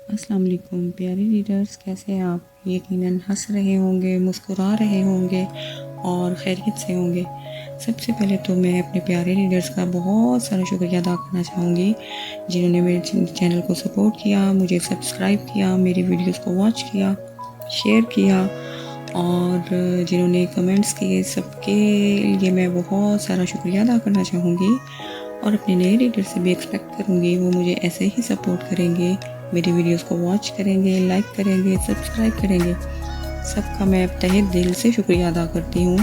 अस्सलाम वालेकुम प्यारे रीडर्स, कैसे हैं आप? यकीनन हंस रहे होंगे, मुस्कुरा रहे होंगे और खैरियत से होंगे। सबसे पहले तो मैं अपने प्यारे रीडर्स का बहुत सारा शुक्रिया अदा करना चाहूँगी जिन्होंने मेरे चैनल को सपोर्ट किया, मुझे सब्सक्राइब किया, मेरी वीडियोस को वॉच किया, शेयर किया और जिन्होंने कमेंट्स किए, सबके लिए मैं बहुत सारा शुक्रिया अदा करना चाहूँगी। और अपने नए रीडर से भी एक्सपेक्ट करूँगी वो मुझे ऐसे ही सपोर्ट करेंगे, मेरी वीडियोस को वॉच करेंगे, लाइक करेंगे, सब्सक्राइब करेंगे। सबका मैं तहे दिल से शुक्रिया अदा करती हूँ।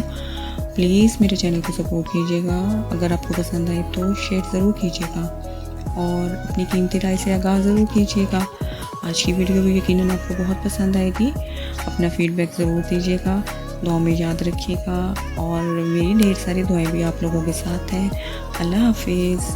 प्लीज़ मेरे चैनल को सपोर्ट कीजिएगा। अगर आपको पसंद आए तो शेयर ज़रूर कीजिएगा और अपनी कीमती राय से आगाह ज़रूर कीजिएगा। आज की वीडियो भी यकीनन आपको बहुत पसंद आएगी। अपना फीडबैक ज़रूर दीजिएगा, दुआ में याद रखिएगा और मेरी ढेर सारी दुआएं भी आप लोगों के साथ हैं। अल्लाह हाफिज़।